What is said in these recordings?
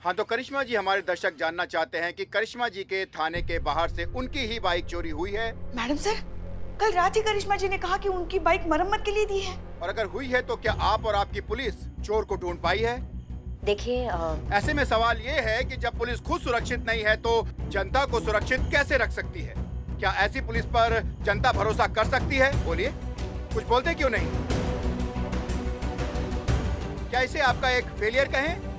हाँ तो करिश्मा जी, हमारे दर्शक जानना चाहते हैं कि करिश्मा जी के थाने के बाहर से उनकी ही बाइक चोरी हुई है। मैडम सर, कल रात ही करिश्मा जी ने कहा कि उनकी बाइक मरम्मत के लिए दी है। और अगर हुई है तो क्या आप और आपकी पुलिस चोर को ढूंढ पाई है? देखिए ऐसे में सवाल ये है कि जब पुलिस खुद सुरक्षित नहीं है तो जनता को सुरक्षित कैसे रख सकती है? क्या ऐसी पुलिस पर जनता भरोसा कर सकती है? बोलिए, कुछ बोलते क्यों नहीं? क्या इसे आपका एक फेलियर कहें?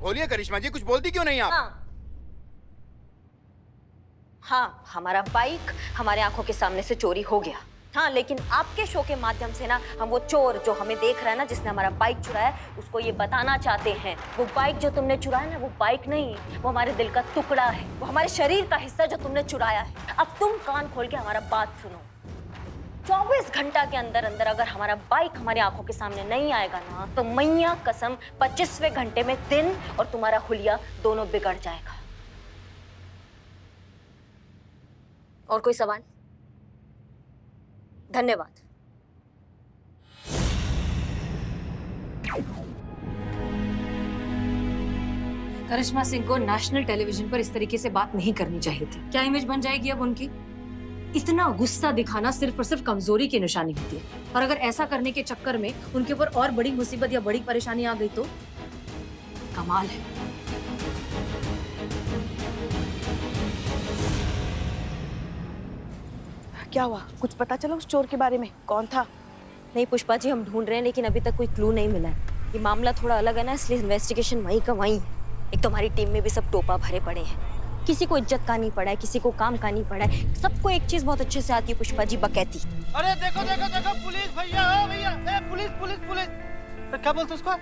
बोलिए करिश्मा जी, कुछ बोलती क्यों नहीं आप? हाँ, हमारा बाइक हमारे आंखों के सामने से चोरी हो गया। हाँ, लेकिन आपके शो के माध्यम से ना हम वो चोर जो हमें देख रहा है ना, जिसने हमारा बाइक चुराया, उसको ये बताना चाहते हैं वो बाइक जो तुमने चुराया ना, वो बाइक नहीं, वो हमारे दिल का टुकड़ा है, वो हमारे शरीर का हिस्सा जो तुमने चुराया है। अब तुम कान खोल के हमारा बात सुनो। 24 घंटा के अंदर अंदर अगर हमारा बाइक हमारी आंखों के सामने नहीं आएगा ना, तो मैया कसम 25वें घंटे में दिन और तुम्हारा हुलिया दोनों बिगड़ जाएगा। और कोई सवाल? धन्यवाद। करिश्मा सिंह को नेशनल टेलीविजन पर इस तरीके से बात नहीं करनी चाहिए थी। क्या इमेज बन जाएगी अब उनकी? इतना गुस्सा दिखाना सिर्फ और सिर्फ कमजोरी की निशानी होती है, और अगर ऐसा करने के चक्कर में उनके ऊपर और बड़ी मुसीबत या बड़ी परेशानी आ गई तो कमाल है। क्या हुआ? कुछ पता चला उस चोर के बारे में? कौन था? नहीं पुष्पा जी, हम ढूंढ रहे हैं लेकिन अभी तक कोई क्लू नहीं मिला है। ये मामला थोड़ा अलग है ना, इसलिए इन्वेस्टिगेशन वहीं का वहीं है। एक तो हमारी टीम में भी सब टोपा भरे पड़े हैं, किसी को इज्जत का नहीं पड़ा है, किसी को काम का नहीं पड़ा है। सबको एक चीज बहुत अच्छे से आती है पुष्पा जी, बकैती। अरे देखो देखो देखो, पुलिस भैया, भैया, पुलिस पुलिस पुलिस, क्या बोलते उसको?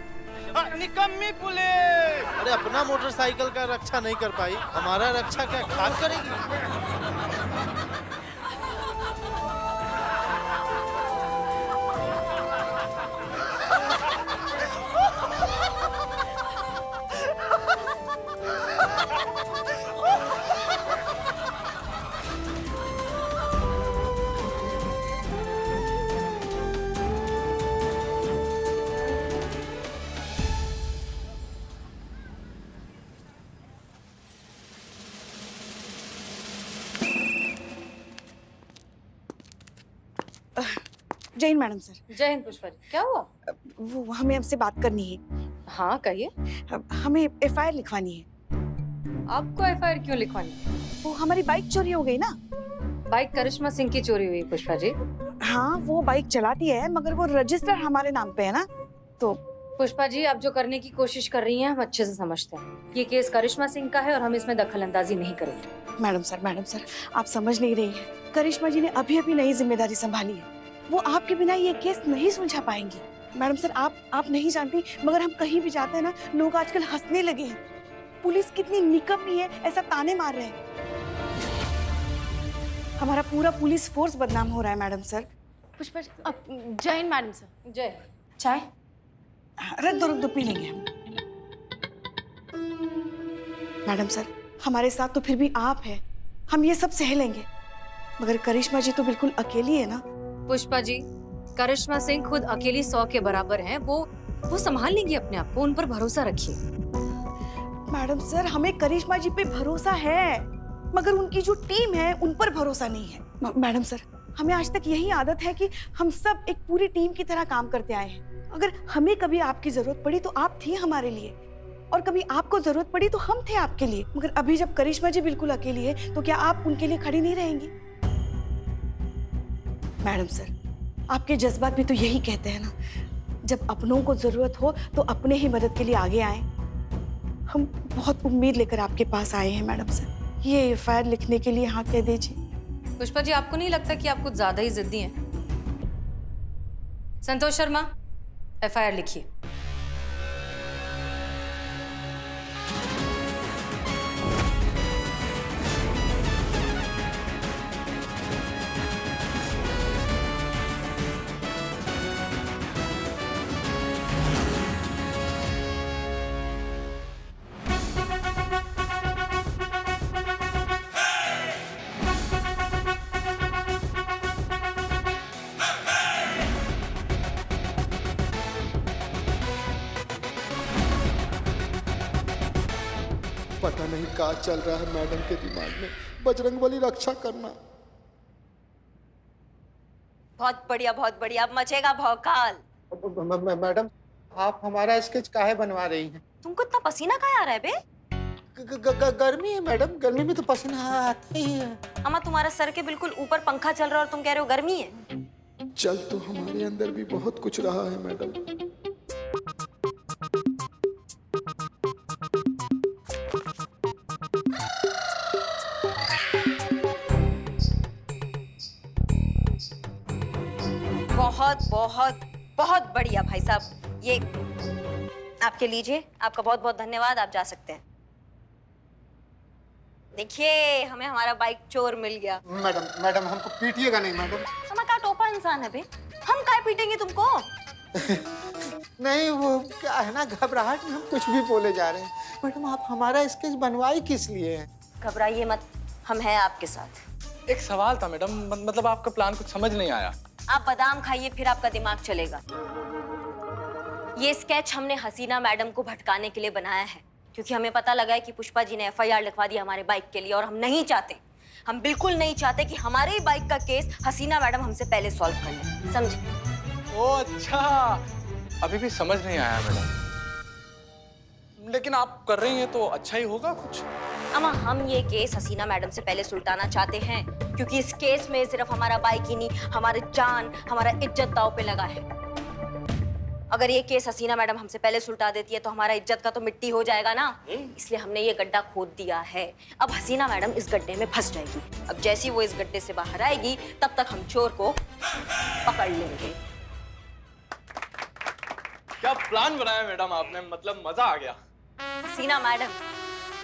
निकम्मी पुलिस। अरे अपना मोटरसाइकिल का रक्षा नहीं कर पाई, हमारा रक्षा क्या खाक करेगी? Jain madam sir. जय हिंद पुष्पा जी, क्या हुआ? वो हमें आपसे बात करनी है। हाँ कहिए। हमें एफआईआर लिखवानी है। आपको एफआईआर क्यों लिखवानी? वो हमारी बाइक चोरी हो गई ना। बाइक करिश्मा सिंह की चोरी हुई पुष्पा जी। हाँ, वो बाइक चलाती है मगर वो रजिस्टर हमारे नाम पे है ना। तो पुष्पा जी, आप जो करने की कोशिश कर रही हैं हम अच्छे से समझते हैं। ये केस करिश्मा सिंह का है और हम इसमें दखल अंदाजी नहीं करेंगे। मैडम सर, आप समझ नहीं रही है। करिश्मा जी ने अभी अभी नई जिम्मेदारी संभाली है। वो आपके बिना ये केस नहीं सुलझा पाएंगी। मैडम सर, आप नहीं जानती, मगर हम कहीं भी जाते हैं ना, लोग आजकल हंसने लगे हैं। पुलिस कितनी निकम्मी है, ऐसा ताने मार रहे हैं। हमारा पूरा पुलिस फोर्स बदनाम हो रहा है मैडम सर। पुष्पा जी, जय हिंद मैडम सर। जय। चाय? रख दो पी लेंगे हम। मैडम सर, हमारे साथ तो फिर भी आप हैं, हम ये सब सह लेंगे, मगर करिश्मा जी तो बिल्कुल अकेली है ना। पुष्पा जी, करिश्मा सिंह खुद अकेली 100 के बराबर हैं। वो संभाल लेंगी अपने आप को, उन पर भरोसा रखिए। मैडम सर, हमें करिश्मा जी पे भरोसा है, मगर उनकी जो टीम है उन पर भरोसा नहीं है। मैडम सर, हमें आज तक यही आदत है कि हम सब एक पूरी टीम की तरह काम करते आए हैं। अगर हमें कभी आपकी जरूरत पड़ी तो आप थी हमारे लिए, और कभी आपको जरूरत पड़ी तो हम थे आपके लिए। मगर अभी जब करिश्मा जी बिल्कुल अकेली है तो क्या आप उनके लिए खड़ी नहीं रहेंगी? मैडम सर, आपके जज्बात भी तो यही कहते हैं ना, जब अपनों को जरूरत हो तो अपने ही मदद के लिए आगे आए। हम बहुत उम्मीद लेकर आपके पास आए हैं मैडम सर। ये एफआईआर लिखने के लिए हाँ कह दीजिए। पुष्पा जी, आपको नहीं लगता कि आप कुछ ज्यादा ही जिद्दी हैं? संतोष शर्मा, एफआईआर लिखिए। पता नहीं क्या चल रहा है मैडम के दिमाग में। बजरंगबली रक्षा करना। बहुत बढ़िया, अब मचेगा भौकाल। मैडम, आप हमारा स्केच काहे बनवा रही हैं? तुमको इतना पसीना काहे आ रहा है बे? गर्मी है मैडम, गर्मी में तो पसीना आता ही है। अम्मा, तुम्हारा सर के बिल्कुल ऊपर पंखा चल रहा है और तुम कह रहे हो गर्मी है। चल तो हमारे अंदर भी बहुत कुछ रहा है मैडम। बहुत बढ़िया भाई साहब, ये आपके लीजिए। आपका बहुत बहुत धन्यवाद, आप जा सकते हैं। देखिए, हमें हमारा बाइक चोर मिल गया। मैडम हमको पीटिएगा नहीं मैडम। हम का टोपा इंसान है बे, हम काय पीटेंगे तुमको? नहीं, वो क्या है ना, घबराहट में हम कुछ भी बोले जा रहे हैं। मैडम, आप हमारा स्केच बनवाई किस लिए हैं? घबराइए मत, हम हैं आपके साथ। एक सवाल था मैडम, मतलब आपका प्लान कुछ समझ नहीं आया। आप बादाम खाइए, फिर आपका दिमाग चलेगा। ये स्केच हमने हसीना मैडम को भटकाने के लिए बनाया है, क्योंकि हमें पता लगा है कि पुष्पा जी ने FIR लिखवा दी हमारे बाइक के लिए, और हम बिल्कुल नहीं चाहते कि हमारे ही बाइक का केस हसीना मैडम हमसे पहले सॉल्व कर ले, समझे? ओ अच्छा, अभी भी समझ नहीं आया मैडम, लेकिन आप कर रही हैं तो अच्छा ही होगा कुछ। अम्मा, हम ये केस हसीना मैडम से पहले सुलटाना चाहते हैं, क्योंकि इस केस में सिर्फ हमारा बाइक ही नहीं, हमारे जान, हमारा इज्जत दांव पे लगा है। अगर ये केस हसीना मैडम हमसे पहले सुलटा देती है तो हमारा इज्जत का तो मिट्टी हो जाएगा ना। इसलिए हमने ये गड्ढा खोद दिया है। अब हसीना मैडम इस गड्ढे में फंस जाएगी। अब जैसी वो इस गड्ढे से बाहर आएगी, तब तक हम चोर को पकड़ लेंगे। क्या प्लान बनाया मैडम आपने, मतलब मजा आ गया। हसीना मैडम,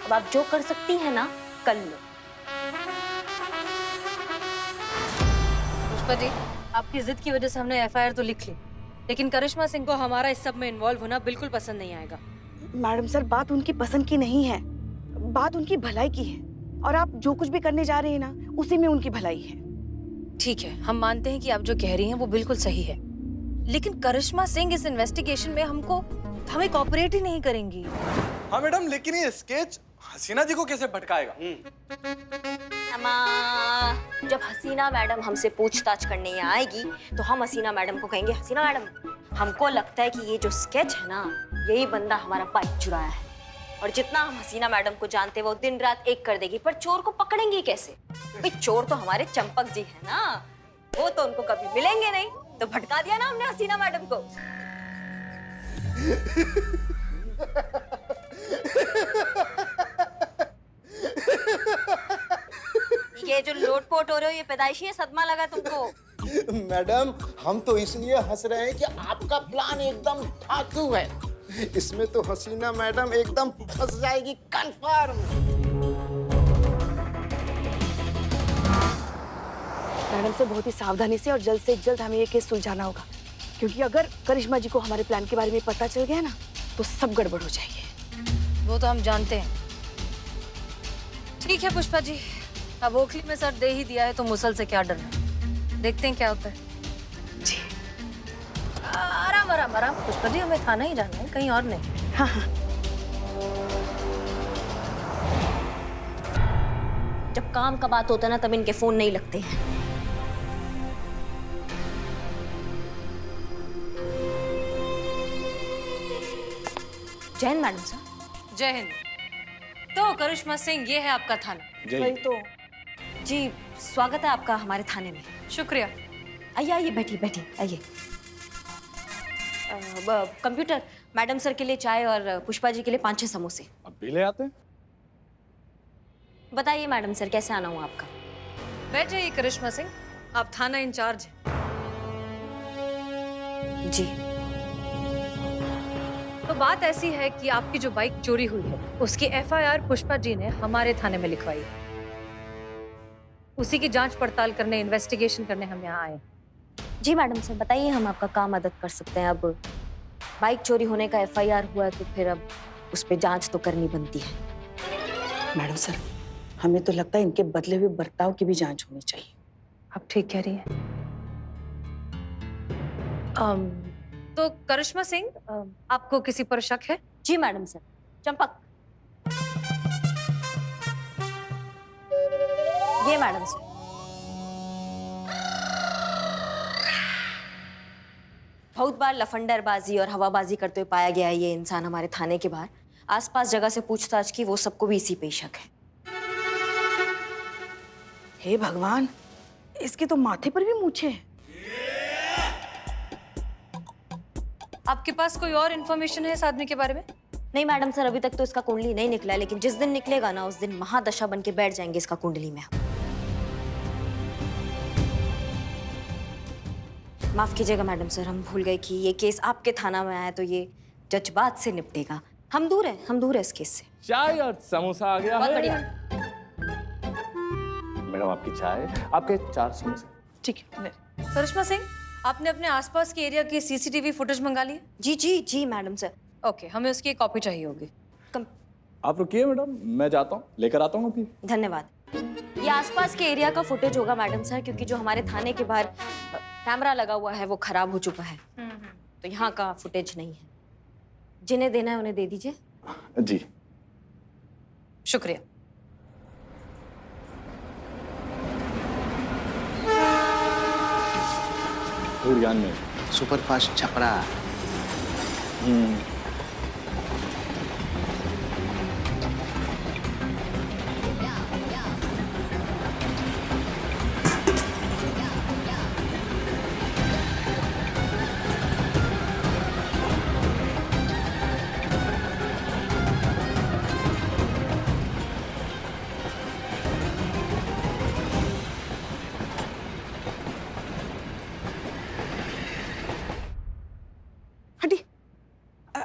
अब आप जो कर सकती हैं ना, कर लो। पुष्पा जी, आपकी जिद की वजह से हमने FIR तो लिख ली, लेकिन करिश्मा सिंह को हमारा इस सब में इन्वॉल्व होना बिल्कुल पसंद नहीं आएगा। मैडम सर, बात उनकी पसंद की नहीं है, बात उनकी भलाई की है। और आप जो कुछ भी करने जा रहे हैं ना, उसी में उनकी भलाई है। ठीक है, हम मानते हैं कि आप जो कह रही हैं वो बिल्कुल सही है, लेकिन करिश्मा सिंह इस इन्वेस्टिगेशन में हमें कोऑपरेट ही नहीं करेंगी। हाँ मैडम, लेकिन ये स्केच हसीना जी को कैसे भटकाएगा? अम्मा, जब हसीना मैडम हमसे पूछताछ करने आएगी तो हम हसीना मैडम को कहेंगे, हसीना मैडम, हमको लगता है कि ये जो स्केच है ना, यही बंदा हमारा बाइक चुराया है। और जितना हम हसीना मैडम को जानते हैं, वो दिन रात एक कर देगी, पर चोर को पकड़ेंगे कैसे? भाई, चोर तो हमारे चंपक जी है ना, वो तो उनको कभी मिलेंगे नहीं, तो भटका दिया ना हमने हसीना मैडम को। ये जो लोटपोट हो रहे हो, ये पैदाइशी है, सदमा लगा तुमको? मैडम, हम तो इसलिए हंस रहे हैं कि आपका प्लान एकदम धातु है। इसमें तो हसीना मैडम एकदम फंस जाएगी, कंफर्म। मैडम से बहुत ही सावधानी से और जल्द से जल्द हमें ये केस सुलझाना होगा, क्योंकि अगर करिश्मा जी को हमारे प्लान के बारे में पता चल गया ना, तो सब गड़बड़ हो जाएगी। वो तो हम जानते हैं। ठीक है पुष्पा जी, अब ओखली में सर दे ही दिया है तो मुसल से क्या डरना। देखते हैं क्या होता है। जी, आराम आराम आराम। पुष्पा जी, हमें थाना ही जाना है, कहीं और नहीं। हाँ हाँ। जब काम का बात होता है ना, तब इनके फोन नहीं लगते हैं। जय हिंद मैडम साहब। जय हिंद। तो करिश्मा सिंह, ये है आपका थाना। वही तो। जी, स्वागत है आपका हमारे थाने में। शुक्रिया। आइए आइए, बैठिए बैठिए, आइए। कंप्यूटर, मैडम सर के लिए चाय और पुष्पा जी के लिए 5-6 समोसे। अब भी ले आते हैं। बताइए मैडम सर, कैसे आना हुआ आपका? बैठ जाइए करिश्मा सिंह, आप थाना इंचार्ज हैं। जी। तो बात ऐसी है कि आपकी जो बाइक चोरी हुई है, उसकी FIR पुष्पा जी ने हमारे थाने में लिखवाई है। उसी की जांच पड़ताल करने, इन्वेस्टिगेशन करने हम यहाँ आए। जी मैडम सर, बताइए, हम आपका काम मदद कर सकते हैं। अब बाइक चोरी होने का FIR हुआ है, तो फिर अब उस पर जांच तो करनी बनती है। मैडम सर, हमें तो लगता है इनके बदले हुए बर्ताव की भी जांच होनी चाहिए। आप ठीक कह रही हैं। तो करिश्मा सिंह, आपको किसी पर शक है? जी मैडम सर। चंपक, ये मैडम सर। बहुत बार लफंडरबाजी और हवाबाजी करते हुए पाया गया है ये इंसान हमारे थाने के बाहर। आसपास जगह से पूछताछ की, वो सबको भी इसी पे शक है। हे भगवान, इसके तो माथे पर भी मूछें हैं। आपके पास कोई और इन्फॉर्मेशन है इस आदमी के बारे में? नहीं मैडम सर, अभी तक तो इसका कुंडली नहीं निकला है, लेकिन जिस दिन निकलेगा ना उस दिन महादशा बन के बैठ जाएंगे इसका कुंडली में। माफ कीजिएगा मैडम सर, हम भूल गए कि ये केस आपके थाना में आया तो ये जज्बात से निपटेगा। हम दूर हैं इस केस से। चाय और समोसा आ गया बहुत है। बढ़िया। मैडम आपकी चाय, आपके 4 समोसे। ठीक है। करिश्मा सिंह, आपने अपने आसपास के एरिया की सीसीटीवी फुटेज मंगा ली है? जी जी जी मैडम सर। ओके, हमें उसकी एक कॉपी चाहिए होगी। आप रुकिए मैडम, मैं जाता हूँ, लेकर आता हूँ अभी। धन्यवाद। ये आसपास के एरिया का फुटेज होगा मैडम सर, क्योंकि जो हमारे थाने के बाहर कैमरा लगा हुआ है वो खराब हो चुका है, तो यहाँ का फुटेज नहीं है। जिन्हें देना है उन्हें दे दीजिए। जी शुक्रिया। ज्ञान में सुपरफास्ट छपरा। हटी,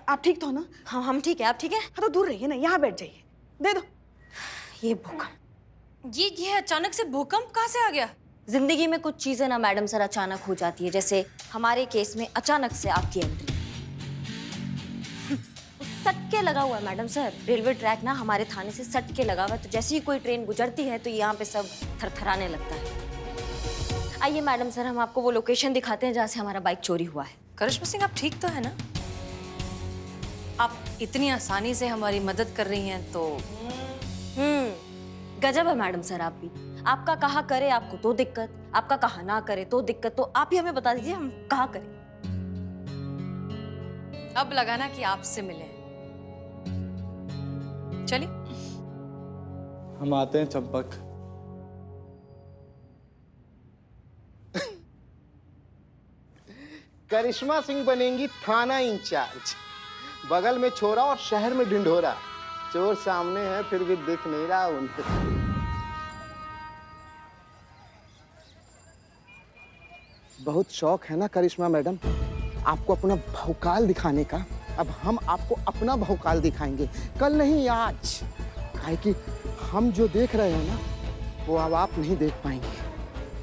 आप ठीक तो ना? हाँ हम ठीक है, आप ठीक है? हाँ तो दूर रहिए ना, यहाँ बैठ जाइए। दे दो। ये भूकंप, ये अचानक से भूकंप कहाँ से आ गया? जिंदगी में कुछ चीजें ना मैडम सर अचानक हो जाती है, जैसे हमारे केस में अचानक से आपकी एंट्री। सटके लगा हुआ है मैडम सर, रेलवे ट्रैक ना हमारे थाने से सटके लगा हुआ है, तो जैसे ही कोई ट्रेन गुजरती है तो यहाँ पे सब थरथराने लगता है। आइए मैडम सर, हम आपको वो लोकेशन दिखाते हैं जहाँ से हमारा बाइक चोरी हुआ है। करिश्मा सिंह, आप ठीक तो है ना? आप इतनी आसानी से हमारी मदद कर रही हैं तो गजब है मैडम सर आप भी। आपका कहा करे आपको तो दिक्कत, आपका कहा ना करे तो दिक्कत, तो आप ही हमें बता दीजिए हम कहा करें। अब लगाना कि आपसे मिले। चलिए। हम आते हैं चंपक। करिश्मा सिंह बनेंगी थाना इंचार्ज। बगल में छोरा और शहर में ढिंढोरा। चोर सामने है फिर भी दिख नहीं रहा उनको। बहुत शौक है ना करिश्मा मैडम आपको अपना भौकाल दिखाने का। अब हम आपको अपना भौकाल दिखाएंगे, कल नहीं आज। काहे कि हम जो देख रहे हैं ना वो अब आप नहीं देख पाएंगे।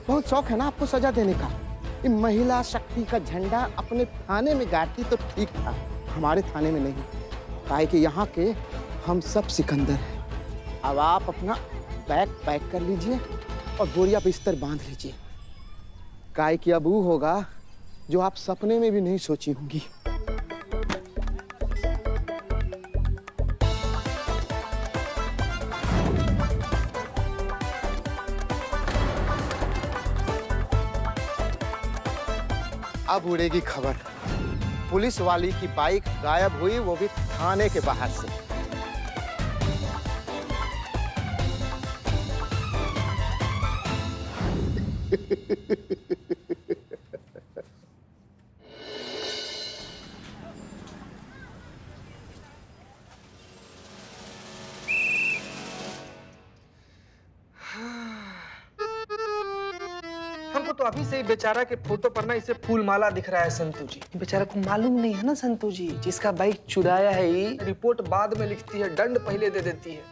बहुत शौक है ना आपको सजा देने का। ये महिला शक्ति का झंडा अपने थाने में गाड़ती तो ठीक था, हमारे थाने में नहीं। काहे कि यहाँ के हम सब सिकंदर हैं। अब आप अपना बैग पैक कर लीजिए और बोरिया बिस्तर बांध लीजिए। काहे कि अब वो होगा जो आप सपने में भी नहीं सोची होंगी। अब उड़ेगी खबर, पुलिस वाली की बाइक गायब हुई, वो भी थाने के बाहर से। हमको तो अभी से ही बेचारा के फोटो पर ना इसे फूल माला दिख रहा है संतू जी। बेचारा को मालूम नहीं है ना संतू जी, जिसका बाइक चुराया है ये रिपोर्ट बाद में लिखती है, दंड पहले दे देती है।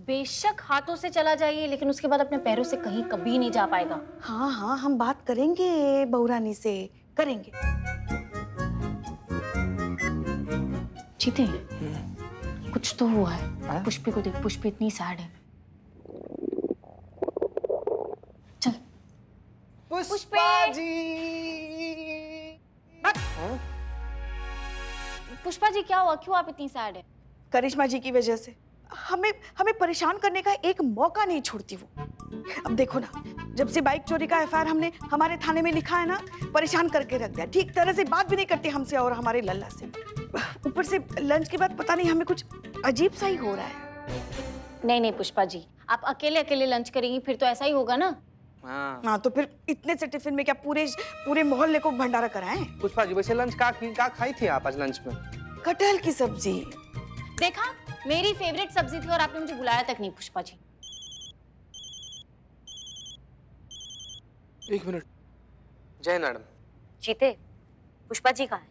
बेशक हाथों से चला जाइए, लेकिन उसके बाद अपने पैरों से कहीं कभी नहीं जा पाएगा। हाँ हाँ, हम बात करेंगे बहुरानी से, करेंगे। जीते कुछ तो हुआ है। पुष्पी को देख, पुष्पी इतनी सैड है। चल पुष्पा जी। पुष्पा जी, क्या हुआ? क्यों आप इतनी सैड है? करिश्मा जी की वजह से हमें परेशान करने का एक मौका नहीं छोड़ती वो। अब देखो ना, जब से बाइक चोरी का एफआईआर हमने हमारे थाने में लिखा है ना, परेशान करके रख दिया। ठीक तरह से बात भी नहीं करती हमसे और हमारे लल्ला से। ऊपर से लंच के बाद पता नहीं हमें कुछ अजीब सा ही हो रहा है। नहीं नहीं पुष्पा जी, आप अकेले अकेले लंच करेंगी फिर तो ऐसा ही होगा ना। हाँ तो फिर इतने से टिफिन में क्या पूरे मोहल्ले को भंडारा कराएं? पुष्पा जी वैसे लंच का खाई थी आप आज लंच में? कटहल की सब्जी। देखा, मेरी फेवरेट सब्जी थी और आपने मुझे बुलाया तक नहीं पुष्पा जी। एक मिनट। जय मैडम। चीते, पुष्पा जी कहाँ है?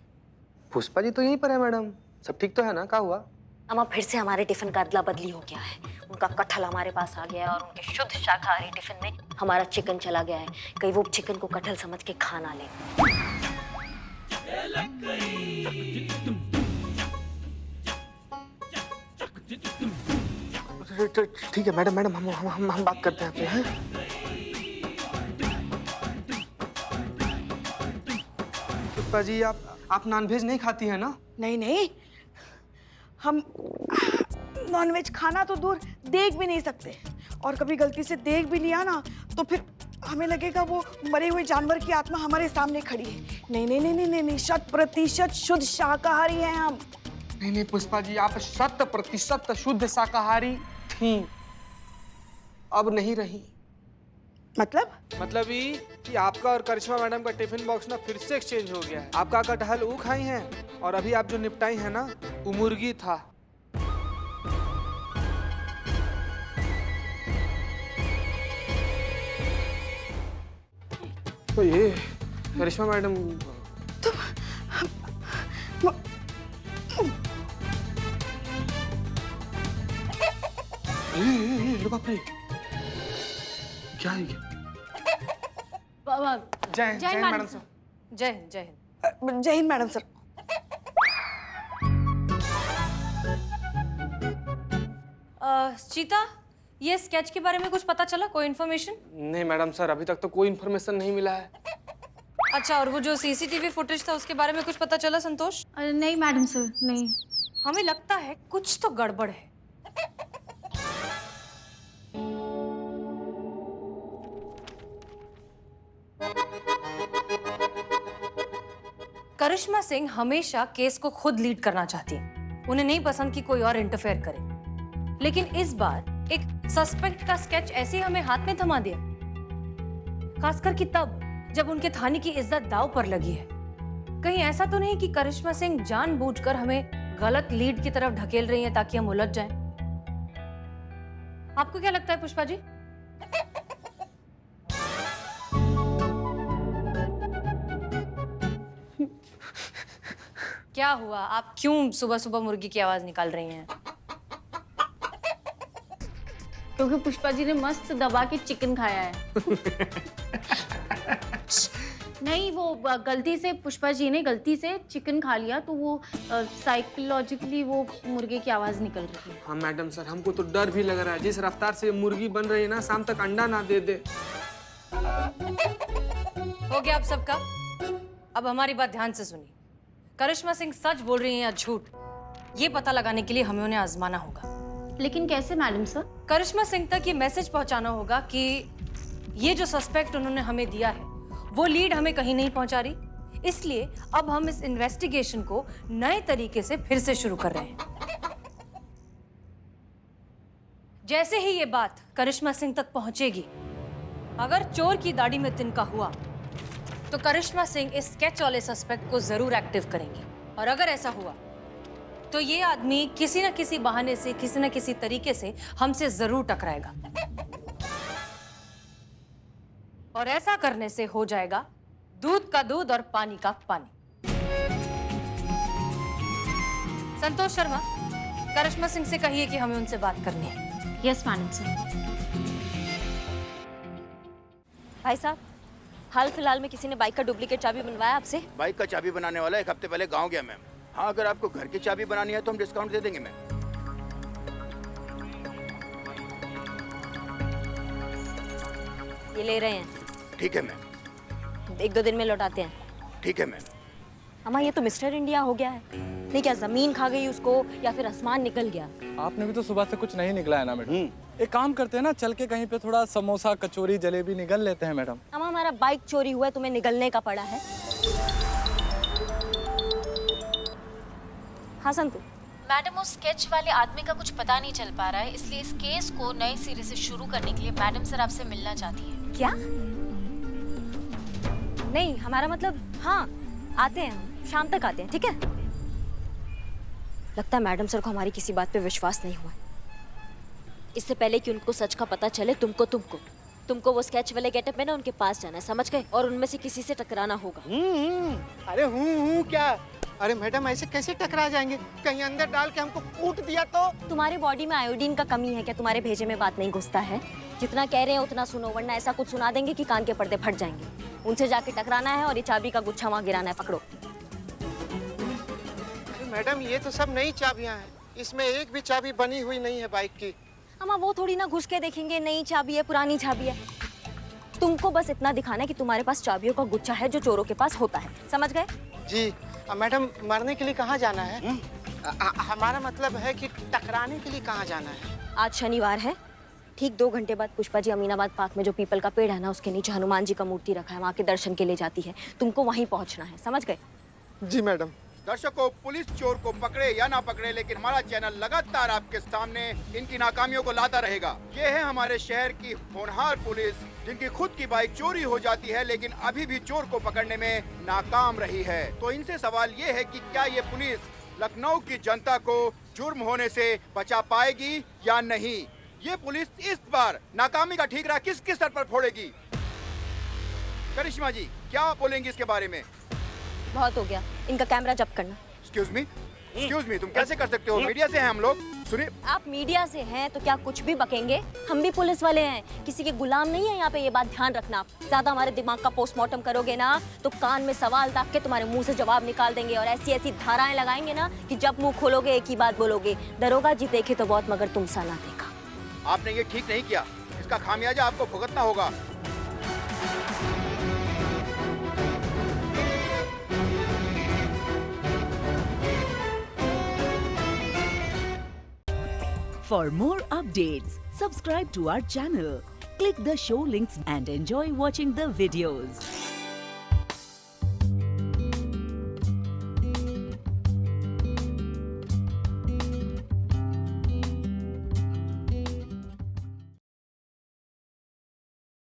पुष्पा जी तो यहीं पर है मैडम। सब ठीक तो है ना? क्या हुआ? अम्मा फिर से हमारे टिफिन का अदला बदली हो गया है। उनका कटहल हमारे पास आ गया है और उनके शुद्ध शाकाहारी टिफिन में हमारा चिकन चला गया है। कहीं वो चिकन को कटहल समझ के खा ना ले। ठीक है मैडम, हम बात करते हैं आपसे, हैं? पुष्पा जी आप नॉनवेज नहीं खाती है ना? नहीं, हम नॉनवेज खाना तो दूर देख भी नहीं सकते, और कभी गलती से देख भी लिया ना तो फिर हमें लगेगा वो मरे हुए जानवर की आत्मा हमारे सामने खड़ी है। नहीं, 100% शुद्ध शाकाहारी हैं हम। नहीं पुष्पा जी, आप 100% शुद्ध शाकाहारी थी, अब नहीं रही। मतलब ये कि आपका और करिश्मा मैडम का टिफिन बॉक्स ना फिर से एक्सचेंज हो गया है। आपका कटहल वो खाई हैं और अभी आप जो निपटाई है ना वो मुर्गी था। तो ये करिश्मा मैडम ये बाप रे, क्या है ये? जय हिंद मैडम सर। जय हिंद। जय हिंद मैडम सर। चीता, ये स्केच के बारे में कुछ पता चला? कोई इन्फॉर्मेशन? नहीं मैडम सर, अभी तक तो कोई इन्फॉर्मेशन नहीं मिला है। अच्छा, और वो जो सीसीटीवी फुटेज था उसके बारे में कुछ पता चला संतोष? नहीं मैडम सर, नहीं। हमें लगता है कुछ तो गड़बड़ है। करिश्मा सिंह हमेशा केस को खुद लीड करना चाहती है। उन्हें नहीं पसंद कि कोई और इंटरफेयर करे, लेकिन इस बार एक सस्पेक्ट का स्केच ऐसे ही हमें हाथ में थमा दिया, खासकर कि तब जब उनके थाने की इज्जत दांव पर लगी है। कहीं ऐसा तो नहीं कि करिश्मा सिंह जानबूझकर हमें गलत लीड की तरफ ढकेल रही हैं ताकि हम उलझ जाएं? आपको क्या लगता है पुष्पा जी? क्या हुआ? आप क्यों सुबह सुबह मुर्गी की आवाज निकाल रही हैं? क्योंकि पुष्पा जी ने मस्त दबा के चिकन खाया है। नहीं, वो गलती से पुष्पा जी ने गलती से चिकन खा लिया तो वो साइकोलॉजिकली वो मुर्गे की आवाज निकल रही है। हाँ मैडम सर, हमको तो डर भी लग रहा है। जिस रफ्तार से मुर्गी बन रही है ना, शाम तक अंडा ना दे दे। हो गया आप सबका? अब हमारी बात ध्यान से सुनिए। करिश्मा सिंह सच बोल रही हैं या झूठ, ये पता लगाने के लिए हमें उन्हें आजमाना होगा। लेकिन कैसे मैडम सर? करिश्मा सिंह तक ये मैसेज पहुंचाना होगा कि ये जो सस्पेक्ट उन्होंने हमें दिया है वो लीड हमें कहीं नहीं पहुंचा रही। इसलिए अब हम इस इन्वेस्टिगेशन को नए तरीके से फिर से शुरू कर रहे हैं। जैसे ही ये बात करिश्मा सिंह तक पहुंचेगी, अगर चोर की दाढ़ी में तिनका हुआ तो करिश्मा सिंह इस स्केच वाले सस्पेक्ट को जरूर एक्टिव करेंगी। और अगर ऐसा हुआ तो ये आदमी किसी न किसी बहाने से, किसी न किसी तरीके से हमसे जरूर टकराएगा, और ऐसा करने से हो जाएगा दूध का दूध और पानी का पानी। संतोष शर्मा, करिश्मा सिंह से कहिए कि हमें उनसे बात करनी है। Yes madam sir. भाई साहब, हाल फिलहाल में किसी ने बाइक का डुप्लीकेट चाबी बनवाया आपसे? बाइक का चाबी बनाने वाला 1 हफ्ते पहले गांव गया मैम। हाँ, अगर आपको घर की चाबी बनानी है तो हम डिस्काउंट दे देंगे मैम। ये ले रहे हैं। ठीक है मैम। 1-2 दिन में लौटाते हैं। ठीक है मैम। अम्मा ये तो मिस्टर इंडिया हो गया है। नहीं क्या जमीन खा गई उसको या फिर आसमान निकल गया? आपने भी तो सुबह से कुछ नहीं निकला है ना मैडम। एक काम करते हैं ना, चल के कहीं पे थोड़ा समोसा कचौरी जलेबी निगल लेते हैं मैडम। अम्मा हमारा बाइक चोरी हुआ है, तुम्हें निगलने का पड़ा है? हाँ संतु। मैडम उस स्केच वाले आदमी का कुछ पता नहीं चल पा रहा है, इसलिए इस केस को नए सिरे से शुरू करने के लिए मैडम सर आपसे मिलना चाहती हैं। क्या? नहीं हमारा मतलब हाँ आते हैं, हम शाम तक आते हैं, ठीक है? लगता है मैडम सर को हमारी किसी बात पे विश्वास नहीं हुआ। इससे पहले कि उनको सच का पता चले, तुमको वो स्केच वाले गेटअप में ना उनके पास जाना है, समझ गए? और उनमें से किसी से टकराना होगा। अरे हूँ क्या? अरे मैडम ऐसे कैसे टकरा जाएंगे? कहीं अंदर डाल के हमको कूट दिया तो? तुम्हारे बॉडी में आयोडीन का कमी है क्या? तुम्हारे भेजे में बात नहीं घुसता है? जितना कह रहे हैं उतना सुनो, वरना ऐसा कुछ सुना देंगे कि कान के पर्दे फट जाएंगे। उनसे जाके टकराना है और ये चाबी का गुच्छा वहाँ गिराना है, पकड़ो। अरे मैडम ये तो सब नई चाबियां हैं, इसमें एक भी चाबी बनी हुई नहीं है बाइक की। अम्मा वो थोड़ी ना घुस के देखेंगे नई चाबी है पुरानी चाबी है। तुमको बस इतना दिखाना है कि तुम्हारे पास चाबियों का गुच्छा है जो चोरों के पास होता है, समझ गए? जी मैडम, मरने के लिए कहाँ जाना है? हमारा मतलब है कि टकराने के लिए कहाँ जाना है? आज शनिवार है, ठीक 2 घंटे बाद पुष्पा जी अमीनाबाद पार्क में जो पीपल का पेड़ है ना उसके नीचे हनुमान जी का मूर्ति रखा है, वहाँ के दर्शन के लिए जाती है। तुमको वहीं पहुँचना है, समझ गए? जी मैडम। दर्शकों, पुलिस चोर को पकड़े या ना पकड़े, लेकिन हमारा चैनल लगातार आपके सामने इनकी नाकामियों को लाता रहेगा। ये है हमारे शहर की होनहार पुलिस, जिनकी खुद की बाइक चोरी हो जाती है लेकिन अभी भी चोर को पकड़ने में नाकाम रही है। तो इनसे सवाल ये है कि क्या ये पुलिस लखनऊ की जनता को जुर्म होने से बचा पाएगी या नहीं? ये पुलिस इस बार नाकामी का ठीकरा किस किस स्तर पर फोड़ेगी? करिश्मा जी क्या बोलेंगी इसके बारे में? बहुत हो गया, इनका कैमरा जब्त करना। एक्सक्यूज मी, तुम कैसे कर सकते हो? मीडिया से हैं हम लोग। सुनिए, आप मीडिया से हैं तो क्या कुछ भी बकेंगे? हम भी पुलिस वाले हैं, किसी के गुलाम नहीं है यहाँ पे, ये बात ध्यान रखना। ज्यादा हमारे दिमाग का पोस्टमार्टम करोगे ना तो कान में सवाल दाग के तुम्हारे मुंह से जवाब निकाल देंगे और ऐसी ऐसी धाराएं लगाएंगे ना कि जब मुंह खोलोगे एक ही बात बोलोगे, दरोगा जी देखे तो बहुत मगर तुम सा ना देखा। आपने ये ठीक नहीं किया, इसका खामियाजा आपको भुगतना होगा। For more updates, subscribe to our channel, click the show links and enjoy watching the videos.